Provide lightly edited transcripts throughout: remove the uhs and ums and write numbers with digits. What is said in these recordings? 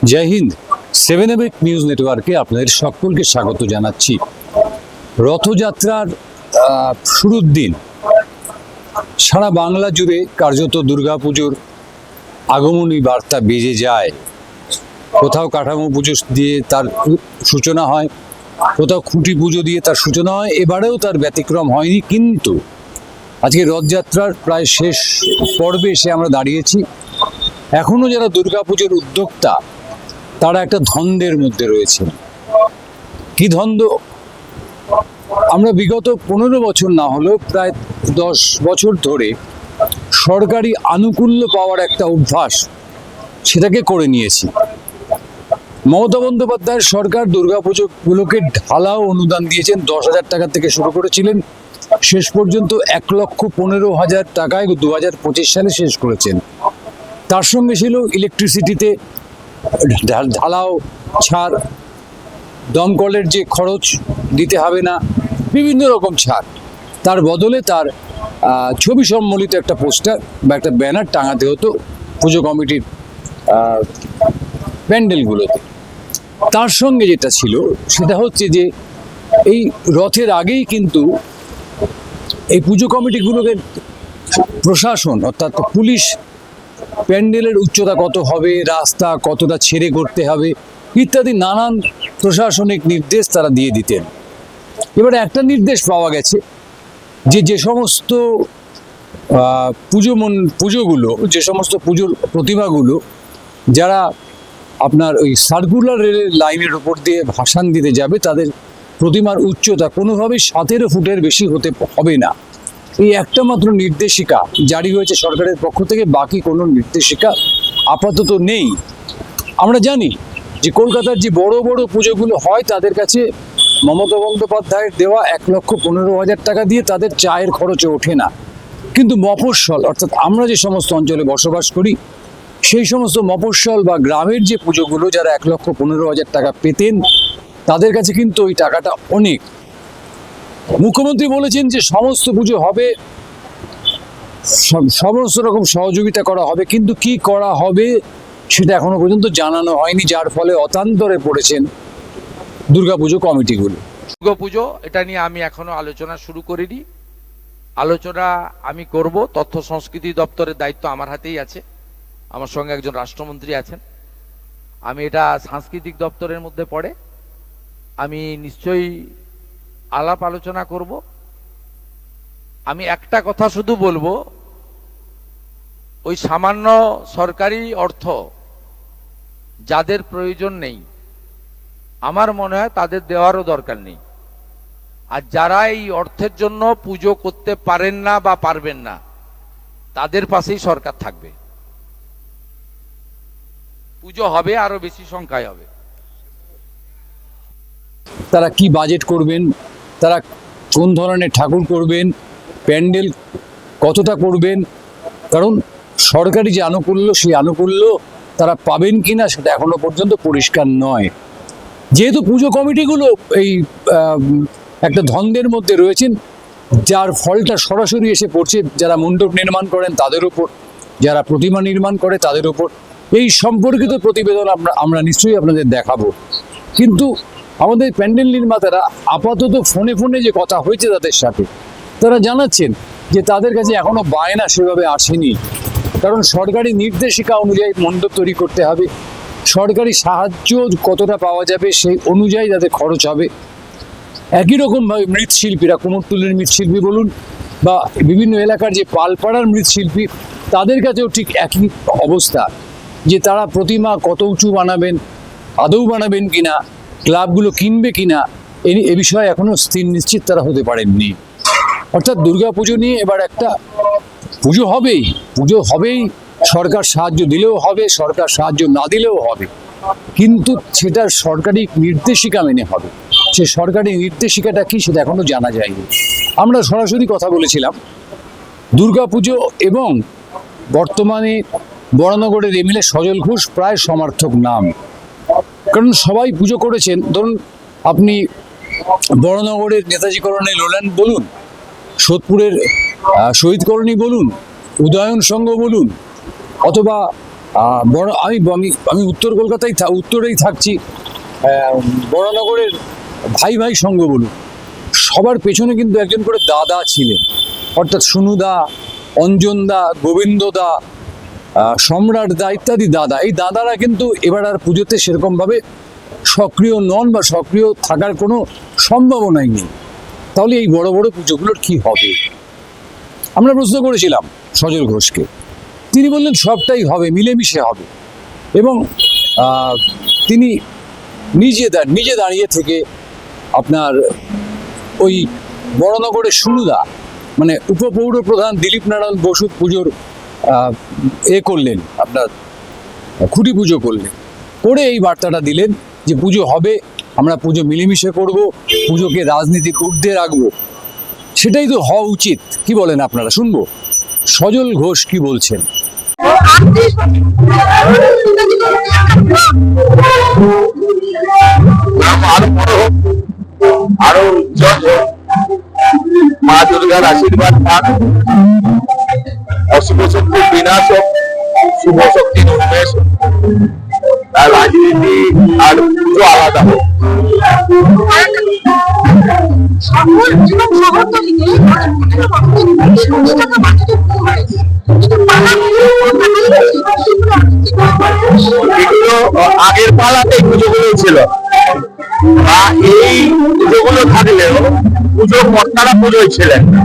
জয় Hind. 7 news নেটওয়ার্কে আপনাদের সকলকে স্বাগত জানাচ্ছি। রথযাত্রার শুরুর দিন সারা বাংলা জুড়ে কার্যত দুর্গাপুজোর আগমনী বার্তা বেজে যায়। কোথাও কাঠামো পুজো দিয়ে তার সূচনা হয়, কোথাও খুঁটি পুজো দিয়ে তার সূচনা হয়। এবারেও তার ব্যতিক্রম হয়নি, কিন্তু আজকে রথযাত্রার প্রায় শেষ পর্বে এসে আমরা দাঁড়িয়েছি। এখনো যারা দুর্গাপুজোর উদ্যোক্তা তারা একটা দ্বন্দ্বের মধ্যে রয়েছে। কি দ্বন্দ্ব? আমরা বিগত 15 বছর না হলেও প্রায় 10 বছর ধরে সরকারি আনুকূল্য পাওয়ার একটা অভ্যাস সেটাকে করে নিয়েছি। মমতা বন্দ্যোপাধ্যায়ের সরকার দুর্গাপুজোগুলোকে ঢালাও অনুদান দিয়েছেন। 10,000 টাকা থেকে শুরু করেছিলেন, শেষ পর্যন্ত 1,15,000 টাকায় 2025 সালে শেষ করেছেন। তার সঙ্গে ছিল ইলেকট্রিসিটিতে ঢালাও ছাড়, দমকলের যে খরচ দিতে হবে না, বিভিন্ন রকম ছাড়। তার বদলে তার ছবি সম্বলিত একটা পোস্টার বা একটা ব্যানার টাঙাতে হতো পুজো কমিটির প্যান্ডেলগুলোতে। তার সঙ্গে যেটা ছিল সেটা হচ্ছে যে এই রথের আগেই কিন্তু এই পুজো কমিটিগুলোকে প্রশাসন অর্থাৎ পুলিশ প্যান্ডেলের উচ্চতা কত হবে, রাস্তা কতটা ছেড়ে করতে হবে ইত্যাদি নানান প্রশাসনিক নির্দেশ তারা দিয়ে দিতেন। এবারে একটা নির্দেশ পাওয়া গেছে যে সমস্ত পুজোগুলো, যে সমস্ত পুজোর প্রতিমাগুলো যারা আপনার ওই সার্কুলার রেলের লাইনের উপর দিয়ে ভাসান দিতে যাবে, তাদের প্রতিমার উচ্চতা কোনোভাবেই 17 ফুটের বেশি হতে হবে না। এই একটা মাত্র নির্দেশিকা জারি হয়েছে সরকারের পক্ষ থেকে, বাকি কোনো নির্দেশিকা আপাতত নেই। আমরা জানি যে কলকাতার যে বড় বড় পুজোগুলো হয় তাদের কাছে মমতা বন্দ্যোপাধ্যায়ের দেওয়া 1,15,000 টাকা দিয়ে তাদের চায়ের খরচে ওঠে না। কিন্তু মফস্বল অর্থাৎ আমরা যে সমস্ত অঞ্চলে বসবাস করি সেই সমস্ত মফস্বল বা গ্রামের যে পুজোগুলো যারা 1,15,000 টাকা পেতেন তাদের কাছে কিন্তু ওই টাকাটা অনেক। মুখ্যমন্ত্রী বলেছেন যে সমস্ত পুজো হবে, সমস্ত রকম সহযোগিতা করা হবে, কিন্তু কি করা হবে সেটা এখনো পর্যন্ত জানানো হয়নি, যার ফলে অতান্তরে পড়েছেন দুর্গাপুজো কমিটিগুলো। দুর্গাপুজো এটা নিয়ে আমি এখনো আলোচনা শুরু করিনি। আলোচনা আমি করব। তথ্য সংস্কৃতি দপ্তরের দায়িত্ব আমার হাতেই আছে, আমার সঙ্গে একজন রাষ্ট্রমন্ত্রী আছেন। আমি এটা সাংস্কৃতিক দপ্তরের মধ্যে পড়ে, আমি নিশ্চয়ই আলাপ আলোচনা করব। আমি একটা কথা শুধু বলবো, ওই সামান্য সরকারি অর্থ যাদের প্রয়োজন নেই আমার মনে হয় তাদের দেওয়ারও দরকার নেই। আর যারা এই অর্থের জন্য পুজো করতে পারেন না বা পারবেন না তাদের পাশেই সরকার থাকবে। পুজো হবে, আরো বেশি সংখ্যায় হবে। তারা কি বাজেট করবেন, তারা কোন ধরনের ঠাকুর করবেন, প্যান্ডেল কতটা করবেন, কারণ সরকারি যে আনুকূল্য সেই আনুকূল্য তারা পাবেন কিনা সেটা এখনো পর্যন্ত পরিষ্কার নয়। যেহেতু পুজো কমিটিগুলো এই একটা দ্বন্দ্বের মধ্যে রয়েছেন, যার ফলটা সরাসরি এসে পড়ছে যারা মণ্ডপ নির্মাণ করেন তাদের উপর, যারা প্রতিমা নির্মাণ করে তাদের উপর। এই সম্পর্কিত প্রতিবেদন আমরা নিশ্চয়ই আপনাদের দেখাবো। কিন্তু আমাদের প্যান্ডেল নির্মাতারা আপাতত ফোনে ফোনে যে কথা হয়েছে তাদের সাথে, তারা জানাচ্ছেন যে তাদের কাছে এখনো বায়না সেভাবে আসেনি, কারণ সরকারি নির্দেশিকা অনুযায়ী মণ্ডপ তৈরি করতে হবে, সরকারি সাহায্য কতটা পাওয়া যাবে সেই অনুযায়ী তাদের খরচ হবে। একই রকমভাবে মৃৎশিল্পীরা, কুমোরটুলির মৃৎশিল্পী বলুন বা বিভিন্ন এলাকার যে পালপাড়ার মৃৎশিল্পী, তাদের কাছেও ঠিক একই অবস্থা, যে তারা প্রতিমা কত উঁচু বানাবেন, আদৌ বানাবেন কিনা, ক্লাবগুলো কিনবে কিনা, এ বিষয়ে এখনো স্থির নিশ্চিত তারা হতে পারেননি। অর্থাৎ দুর্গাপুজো নিয়ে এবার একটা পুজো হবেই, সরকার সাহায্য দিলেও হবে, সরকার সাহায্য না দিলেও হবে, কিন্তু সেটা সরকারি নির্দেশিকা মেনে হবে। সে সরকারি নির্দেশিকাটা কি সেটা এখনো জানা যায়নি। আমরা সরাসরি কথা বলেছিলাম দুর্গাপুজো এবং বর্তমানে বরানগরের এমএলএ সজল ঘোষ প্রায় সমার্থক নাম, কারণ সবাই পুজো করেছেন। ধরুন আপনি বরানগরের নেতাজি কলোনি লোল্যান্ড বলুন, সোদপুরের শহীদ কলোনি বলুন, উদয়ন সংঘ বলুন, অথবা বড় আমি আমি আমি উত্তর কলকাতায় উত্তরেই থাকছি। বড়নগরের ভাই ভাই সঙ্গ বলুন, সবার পেছনে কিন্তু একজন করে দাদা ছিলেন, অর্থাৎ সুনুদা, অঞ্জনদা, গোবিন্দদা, সম্রাট দা ইত্যাদি দাদা। এই দাদারা কিন্তু এবার আর পুজোতে সেরকমভাবে সক্রিয় নন বা সক্রিয় থাকার কোনো সম্ভাবনাই নেই। তাহলে এই বড় বড় পুজোগুলোর কি হবে? আমরা প্রশ্ন করেছিলাম সজল ঘোষকে, তিনি বললেন সবটাই হবে, মিলেমিশে হবে। এবং তিনি নিজে দাঁড়িয়ে থেকে আপনার ওই বড়নগরের সুনুদা মানে উপপৌর প্রধান দিলীপ নারায়ণ বসুর পুজোর করলেন, আপনার খুঁটি পুজো করলেন, করে এই বার্তাটা দিলেন যে পুজো হবে, আমরা পুজো মিলেমিশে করব, পুজোকে রাজনীতির ঊর্ধ্বে রাখবো। সেটাই তো হওয়া উচিত। কি বলেন আপনারা? শুনবো সজল ঘোষ কি বলছেন। আরো উজ্জ্বল হোক, মা দুর্গার আশীর্বাদ পান, অশুভ শক্তির বিনাশ হোক, শুভ শক্তির উন্মেষ হোক, আর রাজনীতি আর পুজো আলাদা হোক। এগুলো আগের পালাতে পুজোগুলো ছিল, বা এই পুজোগুলো থাকলেও পুজো কর্তারা পুজোয় ছিলেন না।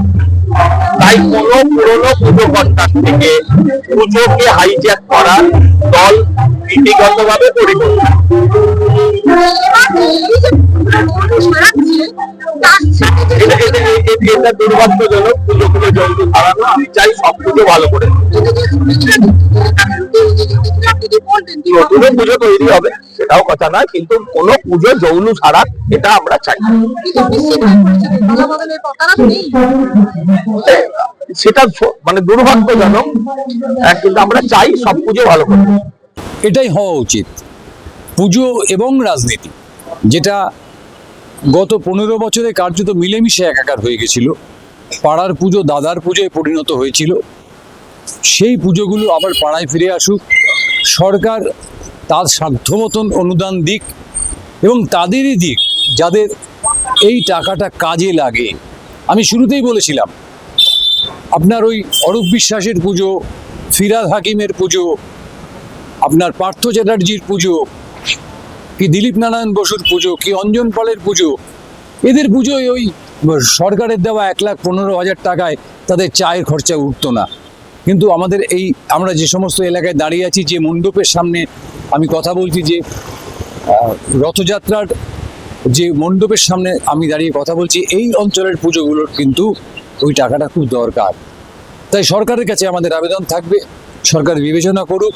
তাই কোনো পুরনো পুজো কর্তার থেকে পুজোকে হাইজ্যাক করার দল নীতিগতভাবে পরিবর্তন। এটা দুর্ভাগ্যজনক, পুজোগুলো জলদি হারানো। আমি চাই সব পুজো ভালো করে নতুন পুজো তৈরি হবে, সেটাও কথা নয়, কিন্তু কোনো পুজো জৌলু ছাড়া এটা আমরা চাই। সেটা মানে দুর্ভাগ্যজনক, কিন্তু আমরা চাই সব পুজো ভালো করে। এটাই হওয়া উচিত। পুজো এবং রাজনীতি, যেটা গত 15 বছরে কার্যত মিলেমিশে একাকার হয়ে গেছিল, পাড়ার পুজো দাদার পুজোয় পরিণত হয়েছিল, সেই পুজোগুলো আবার পাড়ায় ফিরে আসুক, সরকার তার সাধ্য মতন অনুদান দিক, এবং তাদেরই দিক যাদের এই টাকাটা কাজে লাগে। আমি শুরুতেই বলেছিলাম, আপনার ওই অরূপ বিশ্বাসের পুজো, ফিরহাদ হাকিমের পুজো, আপনার পার্থ চ্যাটার্জির পুজো, কি দিলীপ নারায়ণ বসুর পুজো, কি অঞ্জন পালের পুজো, এদের পুজোয় ওই সরকারের দেওয়া 1,15,000 টাকায় তাদের চায়ের খরচা উঠতো না। কিন্তু আমাদের এই আমরা যে সমস্ত এলাকায় দাঁড়িয়ে আছি, যে মণ্ডপের সামনে আমি কথা বলছি, যে রথযাত্রার যে মণ্ডপের সামনে আমি দাঁড়িয়ে কথা বলছি, এই অঞ্চলের পুজোগুলোর কিন্তু ওই টাকাটা খুব দরকার। তাই সরকারের কাছে আমাদের আবেদন থাকবে, সরকার বিবেচনা করুক,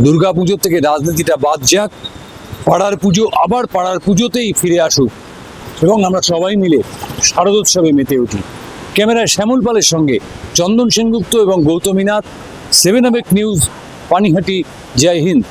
দুর্গা পুজোর থেকে রাজনীতিটা বাদ যাক, পাড়ার পুজো আবার পাড়ার পুজোতেই ফিরে আসুক, এবং আমরা সবাই মিলে শারদোৎসবে মেতে উঠি। ক্যামেরায় শ্যামল পালের সঙ্গে চন্দন সেনগুপ্ত এবং গৌতমী নাথ, 7 নিউজ, পানিহাটি। জয় হিন্দ।